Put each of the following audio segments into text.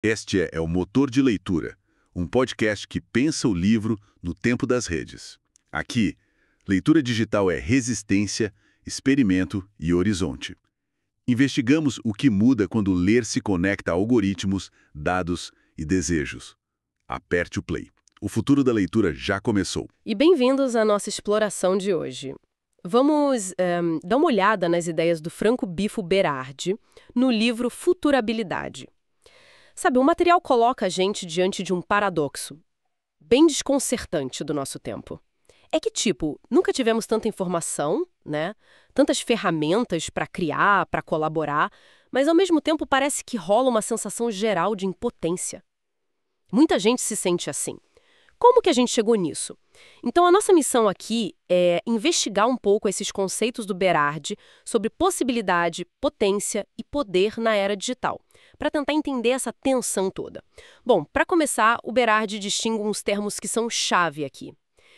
Este é o Motor de Leitura, um podcast que pensa o livro no tempo das redes. Aqui, leitura digital é resistência, experimento e horizonte. Investigamos o que muda quando ler se conecta a algoritmos, dados e desejos. Aperte o play. O futuro da leitura já começou. E bem-vindos à nossa exploração de hoje. Vamos dar uma olhada nas ideias do Franco Bifo Berardi no livro Futurabilidade. Sabe, o material coloca a gente diante de um paradoxo bem desconcertante do nosso tempo. É que, nunca tivemos tanta informação, né? Tantas ferramentas para criar, para colaborar, mas ao mesmo tempo parece que rola uma sensação geral de impotência. Muita gente se sente assim. Como que a gente chegou nisso? Então, a nossa missão aqui é investigar um pouco esses conceitos do Berardi sobre possibilidade, potência e poder na era digital, para tentar entender essa tensão toda. Bom, para começar, o Berardi distingue uns termos que são chave aqui.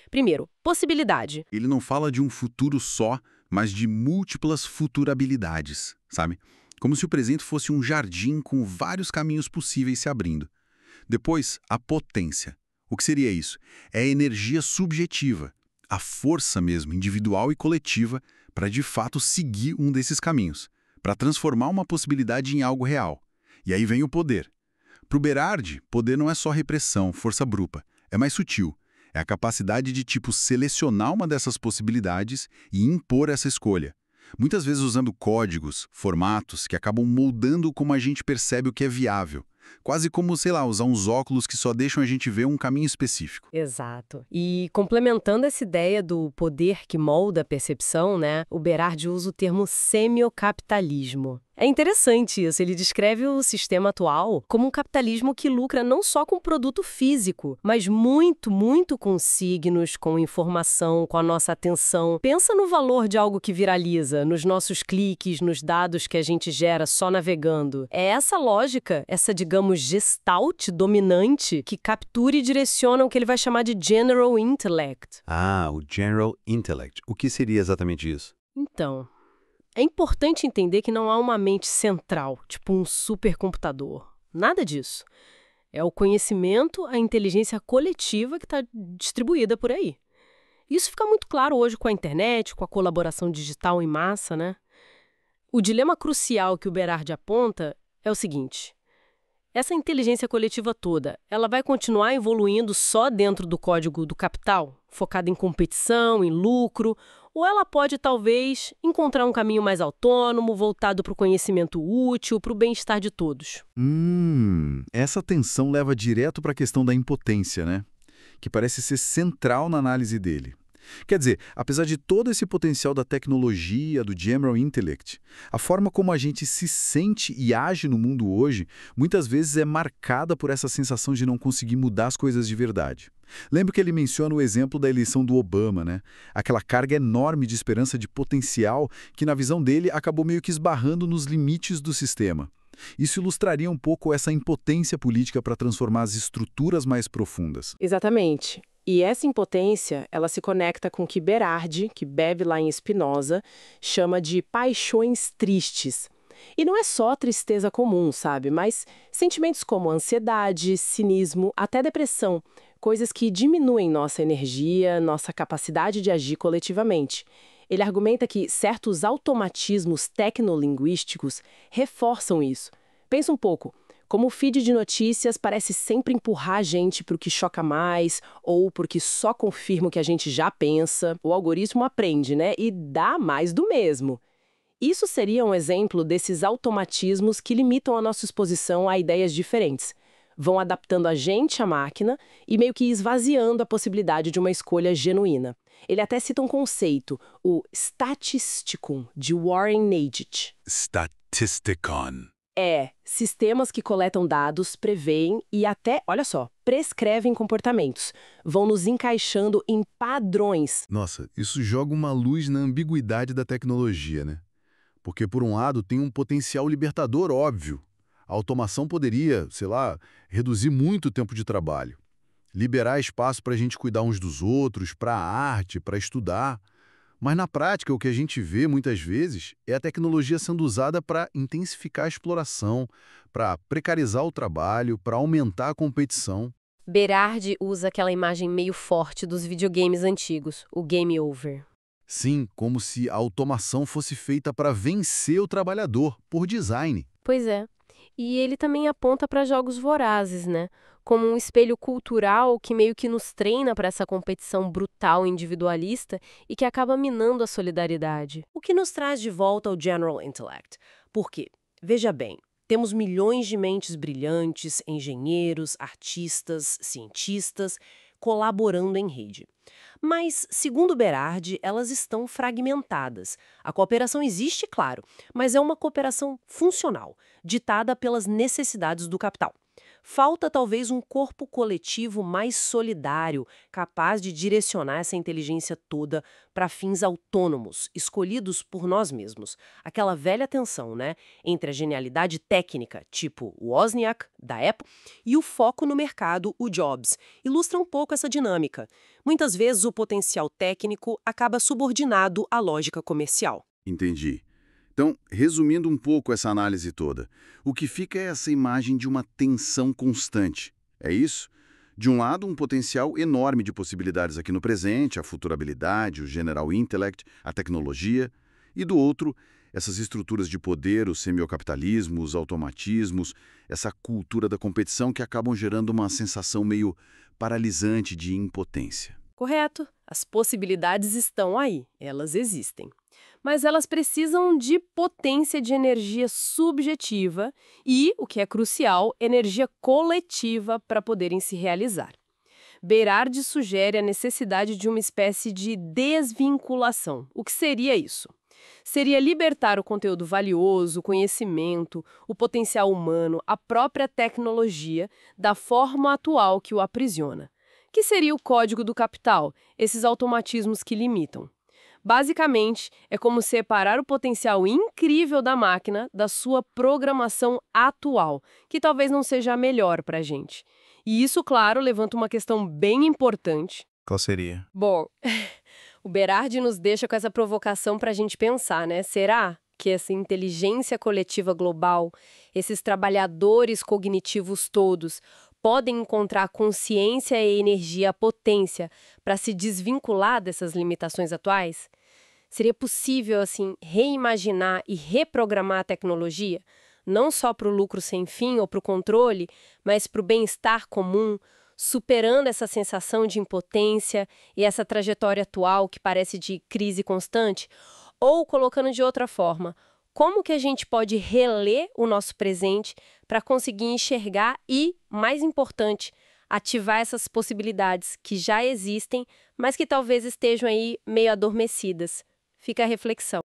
Primeiro, possibilidade. Ele não fala de um futuro só, mas de múltiplas futurabilidades, sabe? Como se o presente fosse um jardim com vários caminhos possíveis se abrindo. Depois, a potência. O que seria isso? É a energia subjetiva, a força mesmo, individual e coletiva, para de fato seguir um desses caminhos, para transformar uma possibilidade em algo real. E aí vem o poder. Para o Berardi, poder não é só repressão, força bruta, é mais sutil. É a capacidade de, selecionar uma dessas possibilidades e impor essa escolha. Muitas vezes usando códigos, formatos que acabam moldando como a gente percebe o que é viável. Quase como, usar uns óculos que só deixam a gente ver um caminho específico. Exato. E complementando essa ideia do poder que molda a percepção, né, o Berardi usa o termo semiocapitalismo. É interessante isso, ele descreve o sistema atual como um capitalismo que lucra não só com produto físico, mas muito, muito com signos, com informação, com a nossa atenção. Pensa no valor de algo que viraliza, nos nossos cliques, nos dados que a gente gera só navegando. É essa lógica, essa, digamos, gestalt dominante que captura e direciona o que ele vai chamar de General Intellect. Ah, o General Intellect. O que seria exatamente isso? Então, é importante entender que não há uma mente central, tipo um supercomputador. Nada disso. É o conhecimento, a inteligência coletiva que está distribuída por aí. Isso fica muito claro hoje com a internet, com a colaboração digital em massa, né? O dilema crucial que o Berardi aponta é o seguinte: essa inteligência coletiva toda, ela vai continuar evoluindo só dentro do código do capital, focada em competição, em lucro, ou ela pode, talvez, encontrar um caminho mais autônomo, voltado para o conhecimento útil, para o bem-estar de todos. Essa tensão leva direto para a questão da impotência, né? Que parece ser central na análise dele. Quer dizer, apesar de todo esse potencial da tecnologia, do General Intellect, a forma como a gente se sente e age no mundo hoje, muitas vezes é marcada por essa sensação de não conseguir mudar as coisas de verdade. Lembro que ele menciona o exemplo da eleição do Obama, né? Aquela carga enorme de esperança de potencial que, na visão dele, acabou meio que esbarrando nos limites do sistema. Isso ilustraria um pouco essa impotência política para transformar as estruturas mais profundas. Exatamente. E essa impotência, ela se conecta com o que Berardi, que bebe lá em Spinoza, chama de paixões tristes. E não é só tristeza comum, sabe? Mas sentimentos como ansiedade, cinismo, até depressão, coisas que diminuem nossa energia, nossa capacidade de agir coletivamente. Ele argumenta que certos automatismos tecnolinguísticos reforçam isso. Pensa um pouco. Como o feed de notícias parece sempre empurrar a gente para o que choca mais, ou porque só confirma o que a gente já pensa, o algoritmo aprende, né? E dá mais do mesmo. Isso seria um exemplo desses automatismos que limitam a nossa exposição a ideias diferentes. Vão adaptando a gente à máquina e meio que esvaziando a possibilidade de uma escolha genuína. Ele até cita um conceito, o Statisticum, de Warren Negitt. Statisticon. Sistemas que coletam dados, preveem e até, olha só, prescrevem comportamentos. Vão nos encaixando em padrões. Nossa, isso joga uma luz na ambiguidade da tecnologia, né? Porque, por um lado, tem um potencial libertador óbvio. A automação poderia, reduzir muito o tempo de trabalho. Liberar espaço para a gente cuidar uns dos outros, para a arte, para estudar. Mas na prática, o que a gente vê muitas vezes é a tecnologia sendo usada para intensificar a exploração, para precarizar o trabalho, para aumentar a competição. Berardi usa aquela imagem meio forte dos videogames antigos, o game over. Sim, como se a automação fosse feita para vencer o trabalhador, por design. Pois é. E ele também aponta para jogos vorazes, né? Como um espelho cultural que meio que nos treina para essa competição brutal e individualista e que acaba minando a solidariedade. O que nos traz de volta ao General Intellect. Por quê? Veja bem, temos milhões de mentes brilhantes, engenheiros, artistas, cientistas, colaborando em rede. Mas, segundo Berardi, elas estão fragmentadas. A cooperação existe, claro, mas é uma cooperação funcional, ditada pelas necessidades do capital. Falta talvez um corpo coletivo mais solidário, capaz de direcionar essa inteligência toda para fins autônomos, escolhidos por nós mesmos. Aquela velha tensão, né, entre a genialidade técnica, tipo o Wozniak, da Apple, e o foco no mercado, o Jobs, ilustra um pouco essa dinâmica. Muitas vezes o potencial técnico acaba subordinado à lógica comercial. Entendi. Então, resumindo um pouco essa análise toda, o que fica é essa imagem de uma tensão constante. É isso? De um lado, um potencial enorme de possibilidades aqui no presente, a futurabilidade, o general intellect, a tecnologia, e do outro, essas estruturas de poder, o semiocapitalismo, os automatismos, essa cultura da competição que acabam gerando uma sensação meio paralisante de impotência. Correto. As possibilidades estão aí, elas existem. Mas elas precisam de potência de energia subjetiva e, o que é crucial, energia coletiva para poderem se realizar. Berardi sugere a necessidade de uma espécie de desvinculação. O que seria isso? Seria libertar o conteúdo valioso, o conhecimento, o potencial humano, a própria tecnologia, da forma atual que o aprisiona. Que seria o código do capital, esses automatismos que limitam. Basicamente, é como separar o potencial incrível da máquina da sua programação atual, que talvez não seja a melhor para a gente. E isso, claro, levanta uma questão bem importante. Qual seria? Bom, o Berardi nos deixa com essa provocação para a gente pensar, né? Será que essa inteligência coletiva global, esses trabalhadores cognitivos todos, podem encontrar consciência e energia, potência para se desvincular dessas limitações atuais? Seria possível, assim, reimaginar e reprogramar a tecnologia, não só para o lucro sem fim ou para o controle, mas para o bem-estar comum, superando essa sensação de impotência e essa trajetória atual que parece de crise constante? Ou, colocando de outra forma, como que a gente pode reler o nosso presente para conseguir enxergar e, mais importante, ativar essas possibilidades que já existem, mas que talvez estejam aí meio adormecidas? Fica a reflexão.